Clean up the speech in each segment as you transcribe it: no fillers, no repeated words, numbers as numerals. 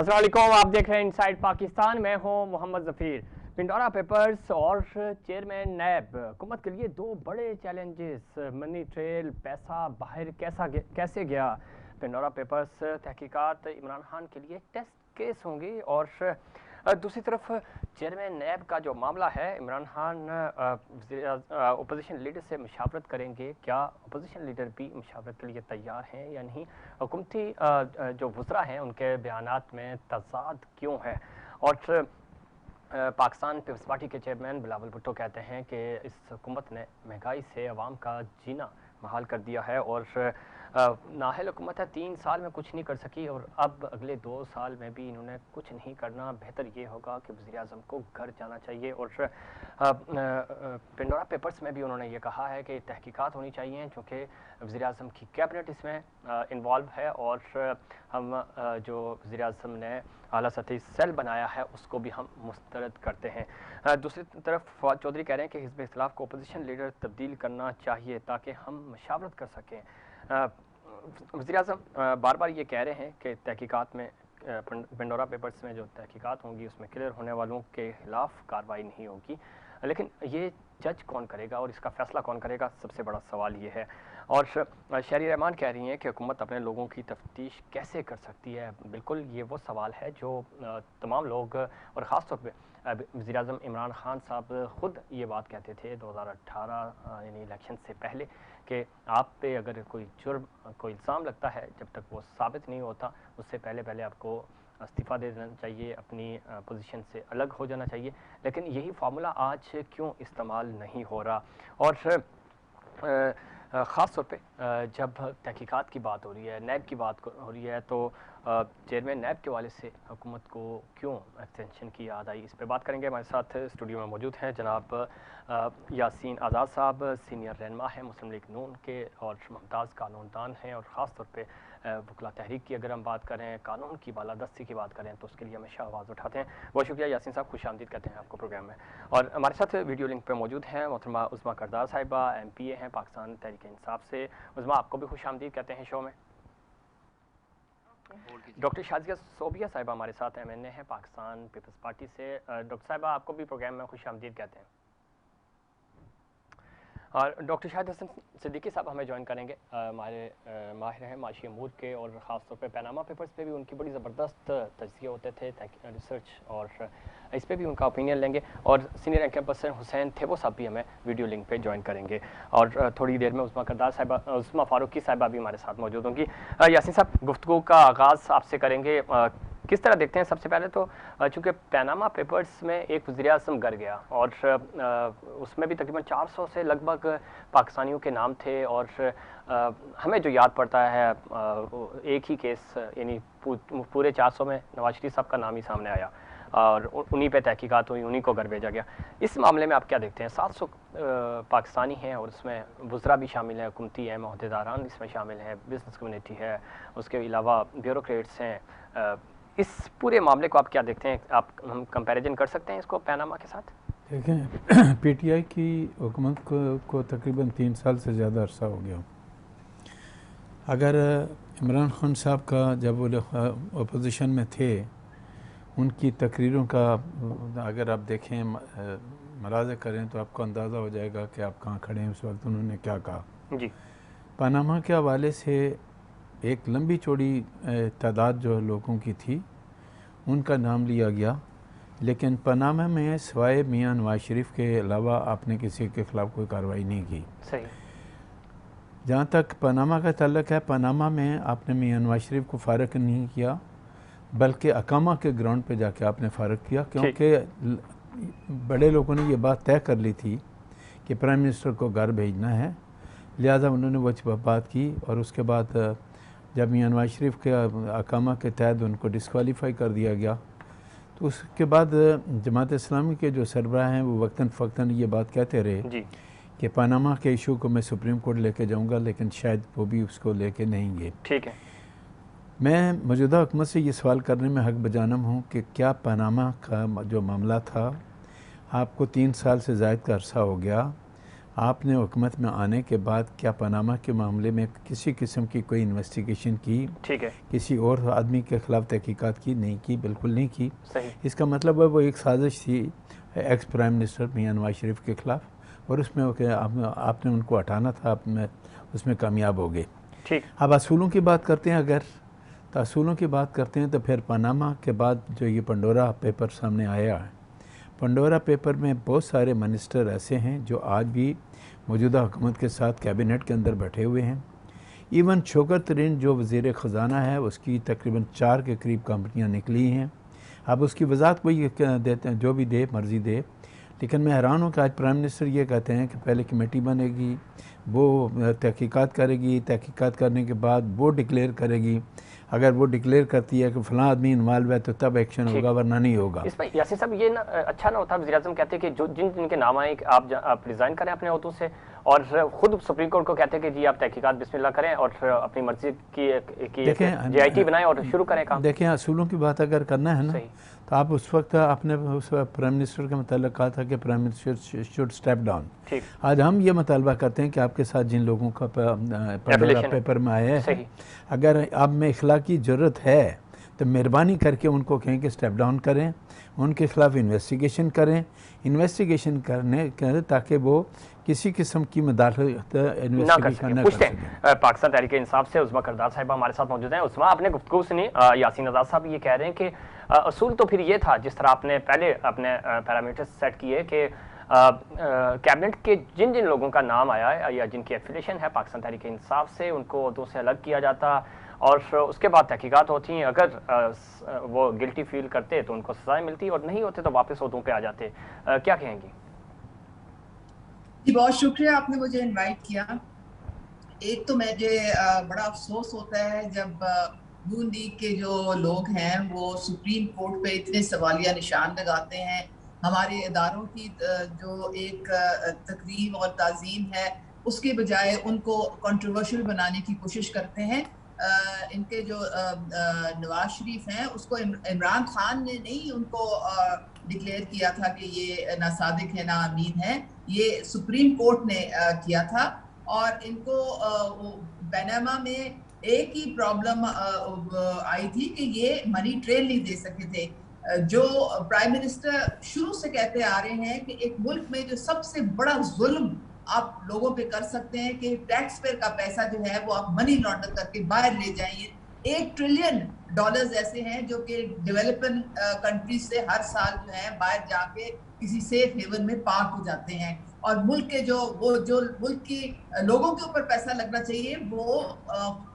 अस्सलाम वालेकुम, आप देख रहे हैं इनसाइड पाकिस्तान। मैं हूं मोहम्मद जफीर। पिंडोरा पेपर्स और चेयरमैन नैब हुकूमत के लिए दो बड़े चैलेंजेस, मनी ट्रेल, पैसा बाहर कैसे गया। पिंडोरा पेपर्स तहकीकात इमरान खान के लिए टेस्ट केस होंगी और दूसरी तरफ चेयरमैन नैब का जो मामला है, इमरान खान अपोजिशन लीडर से मुशावरत करेंगे। क्या अपोजिशन लीडर भी मुशावरत के लिए तैयार हैं या नहीं। हुकूमती जो वज़रा हैं उनके बयानात में तज़ाद क्यों है। और पाकिस्तान पीपल्स पार्टी के चेयरमैन बिलावल भुट्टो कहते हैं कि इस हुकूमत ने महंगाई से अवाम का जीना महाल कर दिया है और नाहल हुकूमत है, 3 साल में कुछ नहीं कर सकी और अब अगले 2 साल में भी इन्होंने कुछ नहीं करना। बेहतर ये होगा कि वज़ीर-ए-आज़म को घर जाना चाहिए। और पिंडोरा पेपर्स में भी उन्होंने ये कहा है कि तहकीकात होनी चाहिए, चूँकि वज़ीर-ए-आज़म की कैबिनेट इसमें इन्वॉल्व है और हम जो वज़ीर-ए-आज़म ने आला सतही सेल बनाया है उसको भी हम मुस्तरद करते हैं। दूसरी तरफ फवाद चौधरी कह रहे हैं कि हिज़्ब इख्तिलाफ को अपोजिशन लीडर तब्दील करना चाहिए ताकि हम मशावरत कर सकें। वज़ीर-ए-आज़म बार बार ये कह रहे हैं कि तहकीकात में पिंडोरा पेपर्स में जो तहकीकात होंगी उसमें क्लियर होने वालों के खिलाफ कार्रवाई नहीं होगी, लेकिन ये जज कौन करेगा और इसका फ़ैसला कौन करेगा, सबसे बड़ा सवाल ये है। और शहरी रहमान कह रही हैं कि हुकूमत अपने लोगों की तफ्तीश कैसे कर सकती है। बिल्कुल ये वो सवाल है जो तमाम लोग और ख़ास तौर पर वज़ीर-ए-आज़म इमरान खान साहब ख़ुद ये बात कहते थे 2018 यानी इलेक्शन से पहले कि आप पे अगर कोई जुर्म, कोई इल्ज़ाम लगता है, जब तक वो साबित नहीं होता उससे पहले आपको इस्तीफ़ा दे देना चाहिए, अपनी पोजीशन से अलग हो जाना चाहिए। लेकिन यही फार्मूला आज क्यों इस्तेमाल नहीं हो रहा। और ख़ास तौर पे जब तहकीकात की बात हो रही है, नैब की बात हो रही है, तो चेयरमैन नैब के वाले से हुकूमत को क्यों एक्सटेंशन की याद आई, इस पर बात करेंगे। हमारे साथ स्टूडियो में मौजूद हैं जनाब यासीन आज़ाद साहब, सीनियर रहनुमा हैं मुस्लिम लीग नून के और मुमताज़ कानूनदान हैं। और ख़ास तौर पे वकला तहरीक की अगर हम बात करें, कानून की बालादस्ती की बात करें तो उसके लिए हमेशा आवाज़ उठाते हैं। बहुत शुक्रिया यासीन साहब, खुश आमदीद कहते हैं आपको प्रोग्राम में। और हमारे साथ वीडियो लिंक पे मौजूद हैं मोहतरमा उज़्मा करदार साहिबा, MPA हैं पाकिस्तान तहरीक इंसाफ से। उज़्मा, आपको भी खुश आमदीद कहते हैं शो में। डॉक्टर शाजिया सोबिया साहिबा हमारे साथ MNA हैं पाकिस्तान पीपल्स पार्टी से। डॉक्टर साहिबा, आपको भी प्रोग्राम में खुश आमदीद कहते हैं। और डॉक्टर शाहिद हसन सिद्दीकी साहब हमें ज्वाइन करेंगे, हमारे माहिर हैं माशी अमूर के और ख़ास तौर पे पैनामा पेपर्स पे भी उनकी बड़ी ज़बरदस्त तजज़िये होते थे, रिसर्च, और इस पर भी उनका ओपिनियन लेंगे। और senior ranking person Hussain Thebo साहब भी हमें वीडियो लिंक पे ज्वाइन करेंगे। और थोड़ी देर में उज़्मा करदार साहिबा, उज़्मा फारूकी साहिबा भी हमारे साथ मौजूद होंगी। यासीन साहब, गुफ्तगू का आगाज़ आपसे करेंगे। किस तरह देखते हैं, सबसे पहले तो चूँकि पैनामा पेपर्स में एक वज़ीर-ए-आज़म घर गया और उसमें भी तकरीबन 400 से लगभग पाकिस्तानियों के नाम थे और हमें जो याद पड़ता है एक ही केस, यानी पूरे 400 में नवाज शरीफ साहब का नाम ही सामने आया और उन्हीं पे तहकीकात हुई, उन्हीं को घर भेजा गया। इस मामले में आप क्या देखते हैं? 700 पाकिस्तानी हैं और उसमें वज़रा भी शामिल हैं, हुकूमती हैं, मोहदेदारान इसमें शामिल हैं, बिज़नेस कम्युनिटी है, उसके अलावा ब्यूरोक्रेट्स हैं। इस पूरे मामले को आप क्या देखते हैं? हम कंपैरिजन कर सकते हैं इसको पैनामा के साथ? देखें, PTI की हुकूमत को तकरीबन 3 साल से ज़्यादा अरसा हो गया। अगर इमरान खान साहब का जब वो अपोजिशन में थे, उनकी तकरीरों का अगर आप देखें, मलाज़ा करें तो आपको अंदाज़ा हो जाएगा कि आप कहाँ खड़े हैं उस वक्त उन्होंने क्या कहा। जी, पनामा के हवाले से एक लंबी चौड़ी तादाद जो लोगों की थी उनका नाम लिया गया, लेकिन पनामा में सिवाय मियाँ नवाज शरीफ के अलावा आपने किसी के ख़िलाफ़ कोई कार्रवाई नहीं की। सही। जहाँ तक पनामा का ताल्लुक़ है, पनामा में आपने मियाँ नवाज शरीफ को फ़ारग नहीं किया, बल्कि अकामा के ग्राउंड पे जाके आपने फ़ारग किया, क्योंकि बड़े लोगों ने ये बात तय कर ली थी कि प्राइम मिनिस्टर को घर भेजना है, लिहाजा उन्होंने वो बात की। और उसके बाद जब मियाँ नवाज शरीफ के अकामा के तहत उनको डिस्क्वालीफाई कर दिया गया, तो उसके बाद जमात इस्लामी के जो सरबराह हैं वो वक्तन फ़क्तन ये बात कहते रहे कि पनामा के इशू को मैं सुप्रीम कोर्ट लेके जाऊंगा, लेकिन शायद वो भी उसको लेके नहीं गए। ठीक है। मैं मौजूदा हुकूमत से ये सवाल करने में हक बजानम हूँ कि क्या पनामा का जो मामला था, आपको 3 साल से ज़ायद का अरसा हो गया, आपने हुकूमत में आने के बाद क्या पनामा के मामले में किसी किस्म की कोई इन्वेस्टिगेशन की? ठीक है। किसी और आदमी के ख़िलाफ़ तहकीकात की? नहीं की, बिल्कुल नहीं की। सही। इसका मतलब है वो एक साजिश थी एक्स प्राइम मिनिस्टर मियां नवाज शरीफ के ख़िलाफ़, और उसमें आपने उनको हटाना था, आप में उसमें कामयाब हो गए। ठीक। अब असूलों की बात करते हैं, अगर तो असूलों की बात करते हैं तो फिर पनामा के बाद जो ये पंडोरा पेपर सामने आया है, पंडोरा पेपर में बहुत सारे मिनिस्टर ऐसे हैं जो आज भी मौजूदा हुकूमत के साथ कैबिनेट के अंदर बैठे हुए हैं। इवन शौकत तरीन जो वज़ीर ख़ज़ाना है उसकी तकरीबन 4 के करीब कंपनियां निकली हैं। अब उसकी वजाहत कोई देते हैं, जो भी दे मर्ज़ी दे, लेकिन मैं हैरान हूँ कि आज प्राइम मिनिस्टर ये कहते हैं कि पहले कमेटी बनेगी, वो तहकीकात करेगी, तहकीकात करने के बाद वो डिक्लेयर करेगी, अगर वो डिक्लेयर करती है कि फ़लाँ आदमी इन्वॉल्व है तो तब एक्शन होगा, वरना नहीं होगा। इस पर यासिर साहब ये ना अच्छा ना होता, वज़ीर आज़म कहते हैं कि जिनके नाम आए आप रिज़ाइन करें अपने ओहदों से, और खुद सुप्रीम कोर्ट को कहते हैं कि जी आप तहकीकात बिस्मिल्लाह करें और अपनी मर्जी की JIT बनाएं और शुरू करें काम। देखें, असूलों की बात अगर करना है ना, तो आप उस वक्त आपने उस प्राइम मिनिस्टर के मतलब कहा था कि prime minister should step down. ठीक। आज हम ये मुतालबा करते हैं कि आपके साथ जिन लोगों का पंडोरा पेपर में आया है, अगर आप में इखलाकी ज़रूरत है तो मेहरबानी करके उनको कहें कि स्टेप डाउन करें, उनके ख़िलाफ़ इन्वेस्टिगेशन करें, इन्वेस्टिगेशन करें ताकि वो किसी किस्म की मदाखलत इन्वेस्टिगेशन न कर सकें। पाकिस्तान तहरीक इंसाफ से उस्मा करदार साहिबा हमारे साथ मौजूद हैं। उस्मा, आपने गुफ्तगू सुनी, यासीन आज़ाद साहब ये कह रहे हैं कि असूल तो फिर ये था जिस तरह आपने पहले अपने पैरामीटर्स सेट किए कि कैबिनेट के जिन जिन लोगों का नाम आया है या जिनकी एफिलिएशन है पाकिस्तान तहरीक इंसाफ से, उनको ओहदों से अलग किया जाता और उसके बाद तहकीकात होती हैं। अगर वो गिल्टी फील करते तो उनको सजाएं मिलती और नहीं होते तो वापस ओहदों पे आ जाते। क्या कहेंगी? जी, बहुत शुक्रिया आपने मुझे इनवाइट किया। एक तो मुझे बड़ा अफसोस होता है जब नून लीग के जो लोग हैं वो सुप्रीम कोर्ट पे इतने सवालिया निशान लगाते हैं, हमारे इदारों की जो एक तकरीम और ताज़ीम है उसके बजाय उनको कंट्रोवर्शियल बनाने की कोशिश करते हैं। इनके जो नवाज शरीफ हैं उसको इमरान खान ने नहीं उनको डिक्लेयर किया था कि ये ना सादिक है ना अमीन है, ये सुप्रीम कोर्ट ने किया था। और इनको पनामा में एक ही प्रॉब्लम आई थी कि ये मनी ट्रेल नहीं दे सके थे। जो प्राइम मिनिस्टर शुरू से कहते आ रहे हैं कि एक मुल्क में जो सबसे बड़ा जुल्म आप लोगों पे कर सकते हैं कि टैक्स पेयर का पैसा जो है वो आप मनी लॉन्डर करके बाहर ले जाइए। $1 ट्रिलियन ऐसे हैं जो कि डेवलपिंग कंट्रीज से हर साल जो है बाहर जाके किसी सेफ हेवन में पार्क हो जाते हैं, और मुल्क के जो मुल्क की लोगों के ऊपर पैसा लगना चाहिए वो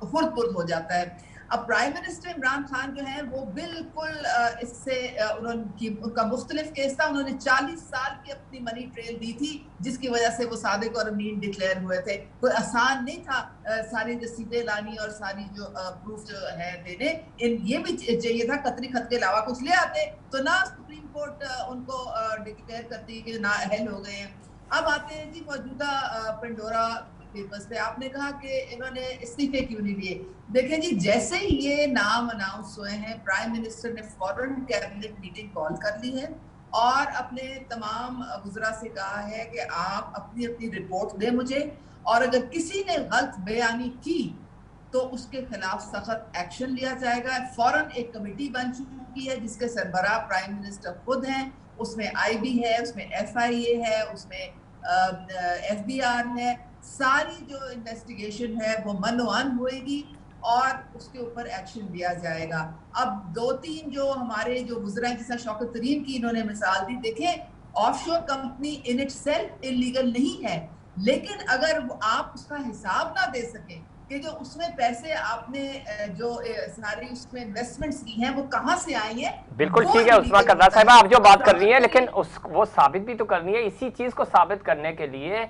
खुर्द हो जाता है। अब प्राइम मिनिस्टर इमरान खान जो है वो बिल्कुल इससे उनका मुख्तलिफ केस था। उन्होंने 40 साल की अपनी मनी ट्रेल दी थी जिसकी वजह से वो सादिक और अमीन डिक्लेयर हुए थे। कोई आसान नहीं था सारी रसीदें लानी और सारी जो प्रूफ जो है देने। ये भी चाहिए था कतरी खत के अलावा कुछ ले आते तो ना सुप्रीम कोर्ट उनको डिक्लेयर करती कि ना अहल हो गए हैं। अब आते हैं जी मौजूदा पेंडोरा पेपर्स पे। आपने कहा कि इन्होंने इस्तीफे क्यों नहीं लिए। देखें जी, जैसे ही ये नाम अनाउंस हुए हैं प्राइम मिनिस्टर ने फौरन कैबिनेट मीटिंग कॉल कर ली है और अपने तमाम वज़रा से कहा है कि आप अपनी अपनी रिपोर्ट दें मुझे, और अगर किसी ने गलत बयानी की तो उसके खिलाफ सख्त एक्शन लिया जाएगा। फौरन एक कमेटी बन चुकी है जिसके सरबराह प्राइम मिनिस्टर खुद हैं, उसमें IB है, उसमें FIA है, उसमें FBR है। सारी जो इन्वेस्टिगेशन है वो मनोअन होएगी और उसके ऊपर एक्शन लिया जाएगा। अब 2-3 जो हमारे जो गुजरा जिस शौकत तरीन की इन्होंने मिसाल दी, देखें offshore company in itself illegal नहीं है, लेकिन अगर आप उसका हिसाब ना दे सकें कि जो उसमें पैसे आपने जो सारी उसमें इन्वेस्टमेंट्स की हैं वो कहां से आई हैं। बिल्कुल ठीक है उस्मा करदार साहिबा, आप जो बात कर रही हैं, लेकिन वो साबित भी तो करनी है। इसी चीज को साबित करने के लिए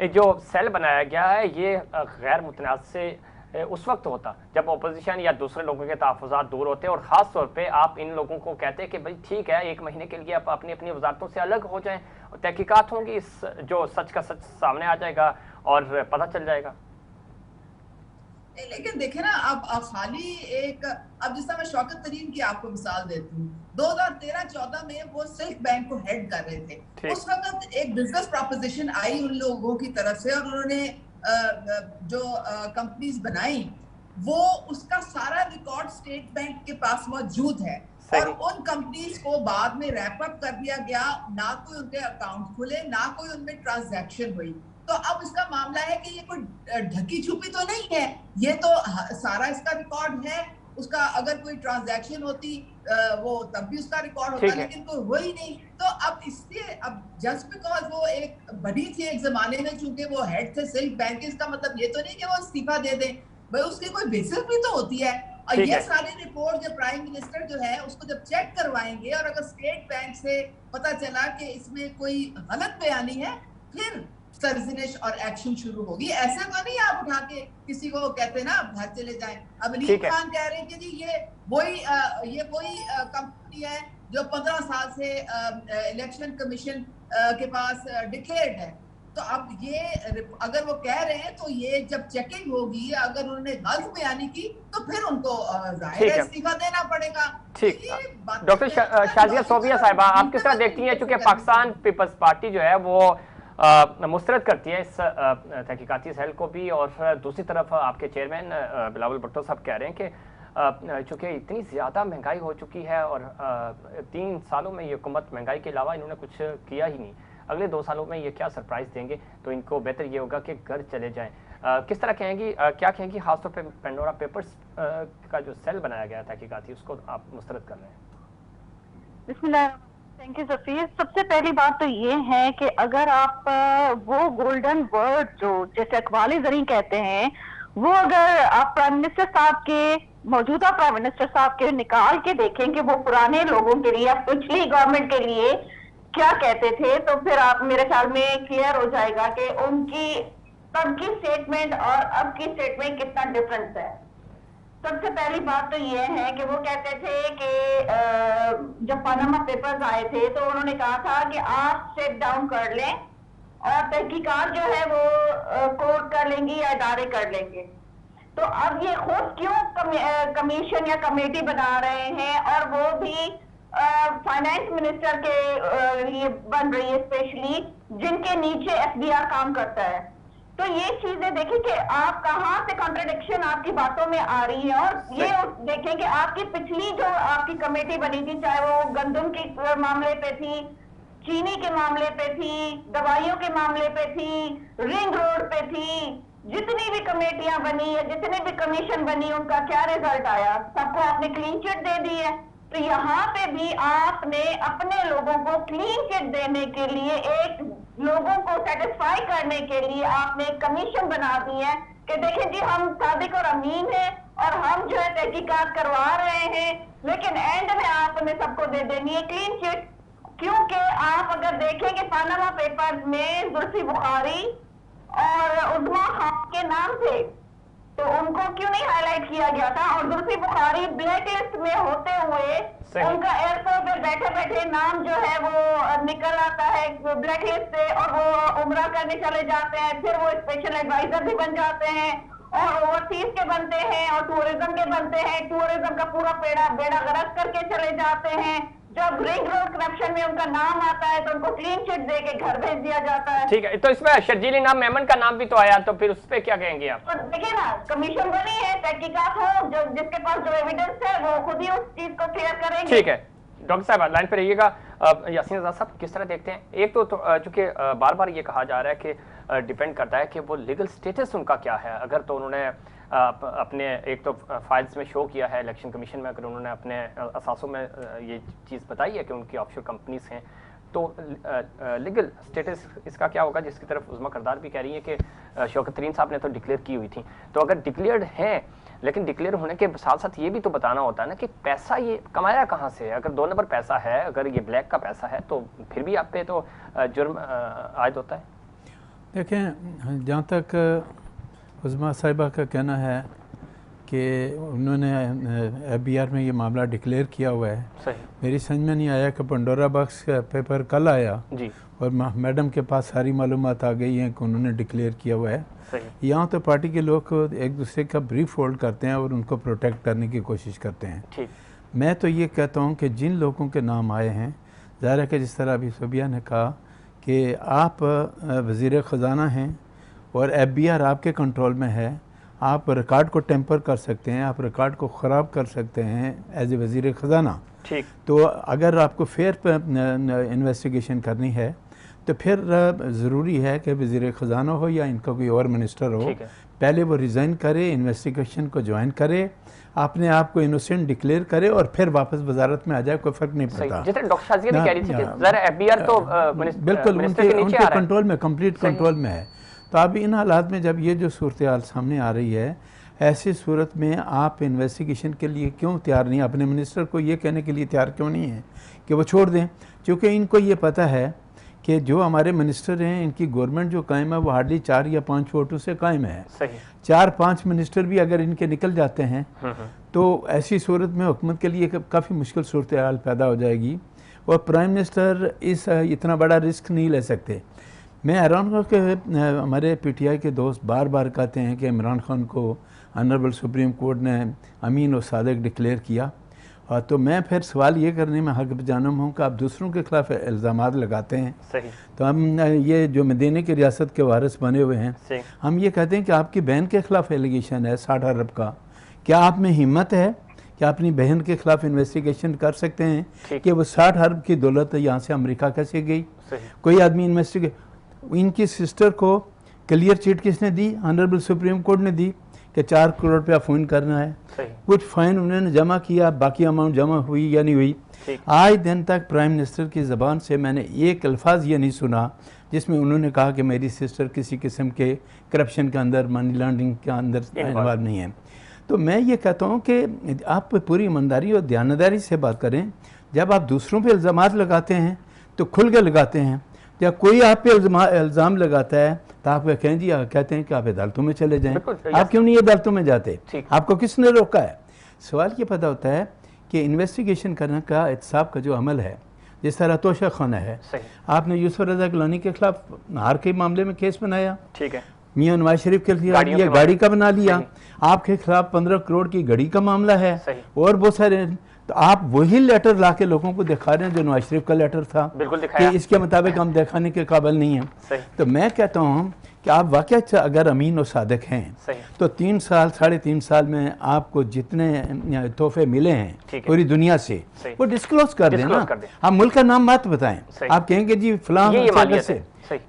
जो सेल बनाया गया है ये गैर मुतनाज़ से उस वक्त होता जब अपोजिशन या दूसरे लोगों के तहफ़्फ़ुज़ात दूर होते, और ख़ास तौर पे आप इन लोगों को कहते हैं कि भाई ठीक है 1 महीने के लिए आप अपनी अपनी वजारतों से अलग हो जाएं, तहकीकात होंगी, जो सच का सच सामने आ जाएगा और पता चल जाएगा। लेकिन देखे ना, अब खाली एक, अब जिस तरह मैं शौकत तरीन की आपको मिसाल देती हूँ, 2013-14 में वो सिल्क बैंक को हेड कर रहे थे। उस वक्त एक बिजनेस प्रोपोजिशन आई उन लोगों की तरफ से, और उन्होंने जो कंपनीज बनाई, वो उसका सारा रिकॉर्ड स्टेट बैंक के पास मौजूद है। और उन कंपनीज को बाद में रैप अप कर दिया गया, ना कोई उनके अकाउंट खुले, ना कोई उनमें ट्रांजैक्शन हुई। तो अब इसका मामला है कि ये कोई ढकी छुपी तो नहीं है, ये तो सारा इसका रिकॉर्ड है। उसका अगर कोई ट्रांजैक्शन होती वो तब भी उसका रिकॉर्ड होता, लेकिन कोई हो ही नहीं। तो अब इसलिए, अब जस्ट बिकॉज वो एक बड़ी थी एक जमाने में, चूंकि वो हेड थे सिल्क बैंक, इसका मतलब ये तो नहीं कि वो इस्तीफा दे दें भाई, उसकी कोई बेसिस भी तो होती है। और ये सारी रिपोर्ट जो प्राइम मिनिस्टर जो है उसको जब चेक करवाएंगे, और अगर स्टेट बैंक से पता चला कि इसमें कोई गलत बयानी है, फिर सर्जिश और एक्शन शुरू होगी। ऐसे तो नहीं आप उठा के किसी को कहते ना आप घर चले जाएं। अब अलीम खान कह रहे हैं कि जी ये वही कंपनी है जो 15 साल से इलेक्शन कमीशन के पास डिक्लेयर्ड है। तो अब ये अगर वो कह रहे हैं, तो ये जब चेकिंग होगी, अगर उन्होंने गलत बयानी की तो फिर उनको जाहिर है इस्तीफा देना पड़ेगा। ठीक, डॉक्टर शाजिया सोबिया साहिबा, आप किस तरह देखती हैं, चूंकि पाकिस्तान पीपल्स पार्टी जो है वो मुस्तरद करती है इस तहकीकाती सेल को भी, और दूसरी तरफ आपके चेयरमैन बिलावल भुट्टो साहब कह रहे हैं कि चूँकि इतनी ज़्यादा महंगाई हो चुकी है और 3 सालों में ये हुकूमत महंगाई के अलावा इन्होंने कुछ किया ही नहीं, अगले 2 सालों में ये क्या सरप्राइज़ देंगे, तो इनको बेहतर ये होगा कि घर चले जाएँ। किस तरह कहेंगी, क्या कहेंगी खासतौर पर पेंडोरा पेपर्स का जो सेल बनाया गया तहकीकाती, उसको आप मुस्तरद कर रहे हैं? बिस्मिल्लाह, थैंक यू सफ़ीर। सबसे पहली बात तो ये है कि अगर आप वो गोल्डन वर्ड जो जैसे अकबाल ज़रीन कहते हैं, वो अगर आप प्राइम मिनिस्टर साहब के, मौजूदा प्राइम मिनिस्टर साहब के निकाल के देखें कि वो पुराने लोगों के लिए या पिछली गवर्नमेंट के लिए क्या कहते थे, तो फिर आप मेरे ख्याल में क्लियर हो जाएगा कि उनकी तब की स्टेटमेंट और अब की स्टेटमेंट कितना डिफरेंस है। सबसे पहली बात तो ये है कि वो कहते थे कि जब पनामा पेपर्स आए थे तो उन्होंने कहा था कि आप स्टेप डाउन कर लें और तहकीकात जो है वो कोर्ट कर लेंगी या इदारे कर लेंगे। तो अब ये खुद क्यों कमीशन या कमेटी बना रहे हैं, और वो भी फाइनेंस मिनिस्टर के लिए बन रही है, स्पेशली जिनके नीचे एफबीआर काम करता है। तो ये चीजें देखिए कि आप कहाँ से कॉन्ट्रडिक्शन आपकी बातों में आ रही है, और ये देखें कि आपकी पिछली जो आपकी कमेटी बनी थी, चाहे वो गंदम के मामले पे थी, चीनी के मामले पे थी, दवाइयों के मामले पे थी, रिंग रोड पे थी, जितनी भी कमेटियां बनी है, जितने भी कमीशन बनी, उनका क्या रिजल्ट आया? सबको आपने क्लीन चिट दे दी है। तो यहाँ पे भी आपने अपने लोगों को क्लीन चिट देने के लिए, एक लोगों को सेटिस्फाई करने के लिए आपने कमीशन बना दी है कि देखिए जी हम सादिक और अमीन हैं और हम जो है तहकीकात करवा रहे हैं, लेकिन एंड में आपने सबको दे देनी है क्लीन चिट। क्योंकि आप अगर देखें कि पानामा पेपर्स में जुल्फी बुखारी और उद्मा खान के नाम थे, तो उनको क्यों नहीं हाईलाइट किया गया था? और जुल्फी बुखारी ब्लैक लिस्ट में होते हुए उनका एयरपोर्ट पर बैठे बैठे नाम जो है वो निकल आता है ब्लैक लिस्ट से, और वो उम्रा करने चले जाते हैं, फिर वो स्पेशल एडवाइजर भी बन जाते हैं, और ओवरसीज के बनते हैं, और टूरिज्म के बनते हैं, टूरिज्म का पूरा बेड़ा गर्क करके चले जाते हैं। जब रिंग रोड करप्शन में उनका नाम आता है तो उनको क्लीन चिट दे के घर भेज दिया जाता है। ठीक है, तो इसमें शर्जील नाम मेमन का नाम भी तो आया, तो फिर उस पर क्या कहेंगे आप? तो देखिए ना, कमीशन बनी है, तहकीकात हो, जो जिसके पास जो एविडेंस है वो खुद ही उस चीज को क्लियर करेंगे। ठीक है, डॉक्टर साहब लाइन पे रहिएगा। यासीन आजाद साहब किस तरह देखते हैं? एक तो चूंकि बार बार ये कहा जा रहा है कि डिपेंड करता है कि वो लीगल स्टेटस उनका क्या है। अगर तो उन्होंने अपने एक तो फाइल्स में शो किया है इलेक्शन कमीशन में, अगर उन्होंने अपने असासों में ये चीज़ बताई है कि उनकी ऑफशोर कंपनीज हैं, तो लीगल स्टेटस इसका क्या होगा, जिसकी तरफ उज़्मा करदार भी कह रही है कि शौकत तरीन साहब ने तो डिक्लेयर की हुई थी। तो अगर डिक्लेयर्ड हैं, लेकिन डिक्लेयर होने के साथ साथ ये भी तो बताना होता है ना कि पैसा ये कमाया कहाँ से है। अगर 2 नंबर पैसा है, अगर ये ब्लैक का पैसा है, तो फिर भी आप पे तो जुर्म आयद होता है। देखें, जहाँ तक उज़्मा साहिबा का कहना है कि उन्होंने FBR में ये मामला डिक्लेयर किया हुआ है। सही। मेरी समझ में नहीं आया कि पंडोरा बॉक्स का पेपर कल आया जी। और मैडम के पास सारी मालूमात आ गई हैं कि उन्होंने डिक्लेयर किया हुआ है। सही। यहाँ तो पार्टी के लोग एक दूसरे का ब्रीफ होल्ड करते हैं और उनको प्रोटेक्ट करने की कोशिश करते हैं। ठीक। मैं तो ये कहता हूँ कि जिन लोगों के नाम आए हैं, ज़ाहिर है कि जिस तरह अभी सुबिया ने कहा कि आप वज़ीर ख़जाना हैं और FBR आपके कंट्रोल में है, आप रिकॉर्ड को टेम्पर कर सकते हैं, आप रिकॉर्ड को ख़राब कर सकते हैं एज ए वज़ीर ख़जाना। ठीक। तो अगर आपको फेयर इन्वेस्टिगेशन करनी है तो फिर ज़रूरी है कि वज़ीर ख़जाना हो या इनका कोई और मिनिस्टर हो, पहले वो रिज़ाइन करे, इन्वेस्टिगेशन को ज्वाइन करे, अपने आप को इनोसेंट डिक्लेयर करे और फिर वापस वजारत में आ जाए, कोई फ़र्क नहीं पड़ता। जैसे डॉक्टर शाज़िया भी कह रही थी कि ज़रा FBR तो बिल्कुल उनके कंट्रोल में, कंप्लीट कंट्रोल में है। तो अब इन हालात में जब ये जो सूरत हाल सामने आ रही है, ऐसी सूरत में आप इन्वेस्टिगेशन के लिए क्यों तैयार नहीं, अपने मिनिस्टर को ये कहने के लिए तैयार क्यों नहीं है कि वो छोड़ दें? क्योंकि इनको ये पता है कि जो हमारे मिनिस्टर हैं, इनकी गवर्नमेंट जो कायम है वो हार्डली 4 या 5 वोटों से कायम है। सही। 4-5 मिनिस्टर भी अगर इनके निकल जाते हैं तो ऐसी सूरत में हुकूमत के लिए काफ़ी मुश्किल सूरत हाल पैदा हो जाएगी और प्राइम मिनिस्टर इतना बड़ा रिस्क नहीं ले सकते। मैं हैरान हूँ कि हमारे PTI के दोस्त बार बार कहते हैं कि इमरान खान को ऑनरेबल सुप्रीम कोर्ट ने अमीन और सादिक डिक्लेयर किया, और तो मैं फिर सवाल ये करने में हक जानम हूँ कि आप दूसरों के खिलाफ इल्ज़ामात लगाते हैं। सही। तो हम ये जो मदीने की रियासत के वारिस बने हुए हैं, हम ये कहते हैं कि आपकी बहन के खिलाफ एलिगेशन है 60 अरब का, क्या आप में हिम्मत है कि अपनी बहन के खिलाफ इन्वेस्टिगेशन कर सकते हैं कि वो 60 अरब की दौलत यहाँ से अमेरिका कैसे गई? कोई आदमी इन्वेस्टिगेट, इनकी सिस्टर को क्लियर चिट किसने दी? ऑनरेबल सुप्रीम कोर्ट ने दी कि 4 करोड़ रुपया फाइन करना है। कुछ फाइन उन्होंने जमा किया, बाकी अमाउंट जमा हुई या नहीं हुई? आज दिन तक प्राइम मिनिस्टर की ज़बान से मैंने एक अल्फाज ये नहीं सुना जिसमें उन्होंने कहा कि मेरी सिस्टर किसी किस्म के करप्शन के अंदर, मनी लॉन्ड्रिंग के अंदर इन्वॉल्व नहीं है। तो मैं ये कहता हूँ कि आप पूरी ईमानदारी और दयानतदारी से बात करें। जब आप दूसरों पे इल्ज़ामात लगाते हैं तो खुल के लगाते हैं, या कोई आप पे इल्ज़ाम लगाता है तो आप कहें जी, कहते हैं कि आप अदालतों में चले जाएं। आप क्यों नहीं अदालतों में जाते? आपको किसने रोका है? सवाल ये पता होता है कि इन्वेस्टिगेशन करने का एहतसाब का जो अमल है, जिस तरह तोशा खाना है, आपने यूसुफ रज़ा गिलानी के खिलाफ हार के मामले में केस बनाया, ठीक है, मियां नवाज शरीफ के लिए गाड़ी का बना लिया, आपके खिलाफ 15 करोड़ की घड़ी का मामला है और बहुत सारे। तो आप वही लेटर ला के लोगों को दिखा रहे हैं जो नवाज शरीफ का लेटर था कि इसके मुताबिक हम दिखाने के काबिल नहीं हैं। तो मैं कहता हूँ कि आप वाकई अगर अमीन और सादिक हैं तो 3 साल 3.5 साल में आपको जितने तोहफे मिले हैं पूरी दुनिया से वो डिस्क्लोज कर दें ना। आप मुल्क का नाम मत बताएं, आप कहेंगे जी फलां जगह से,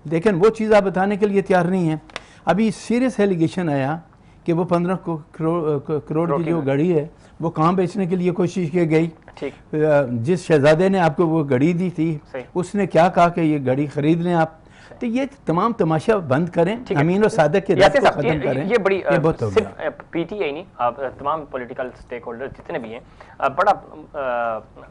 लेकिन वो चीज़ आप बताने के लिए तैयार नहीं है। अभी सीरियस एलिगेशन आया कि वो 15 करोड़ की जो घड़ी है वो कहाँ बेचने के लिए कोशिश की गई। जिस शहजादे ने आपको वो घड़ी दी थी उसने क्या कहा कि ये घड़ी खरीद लें आप। तो ये तमाम तमाशा बंद करें, अमीन और सादिक के रब्त को खत्म करें। ये बड़ी सिर्फ PTI नहीं, तमाम पॉलिटिकल स्टेक होल्डर जितने भी हैं, बड़ा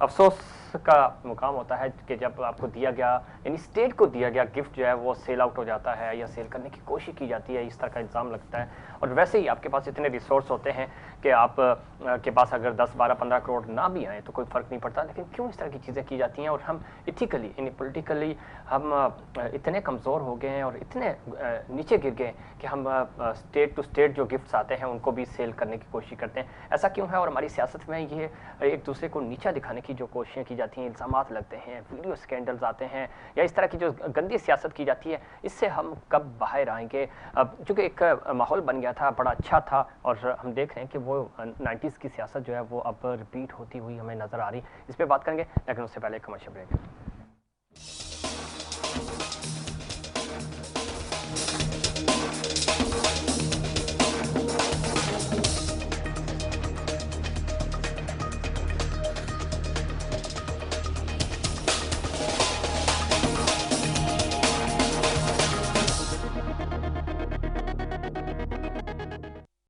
अफसोस का मुकाम होता है कि जब आपको दिया गया, यानी स्टेट को दिया गया गिफ्ट जो है वो सेल आउट हो जाता है या सेल करने की कोशिश की जाती है, इस तरह का इल्ज़ाम लगता है। और वैसे ही आपके पास इतने रिसोर्स होते हैं कि आप के पास अगर 10, 12, 15 करोड़ ना भी आए तो कोई फ़र्क नहीं पड़ता, लेकिन क्यों इस तरह की चीज़ें की जाती हैं? और हम इथिकली यानी पॉलिटिकली हम इतने कमज़ोर हो गए हैं और इतने नीचे गिर गए कि हम स्टेट टू स्टेट जो गिफ्ट्स आते हैं उनको भी सेल करने की कोशिश करते हैं। ऐसा क्यों है? और हमारी सियासत में ये एक दूसरे को नीचा दिखाने की जो कोशिशें की जाती हैं, इल्ज़ामात लगते हैं, वीडियो स्कैंडल्स आते हैं, या इस तरह की जो गंदी सियासत की जाती है, इससे हम कब बाहर आएंगे? अब चूँकि एक माहौल बन गया था, बड़ा अच्छा था, और हम देख रहे हैं कि वो 90s की सियासत जो है वो अब रिपीट होती हुई हमें नज़र आ रही। इस पर बात करेंगे, लेकिन उससे पहले कमर्शियल ब्रेक।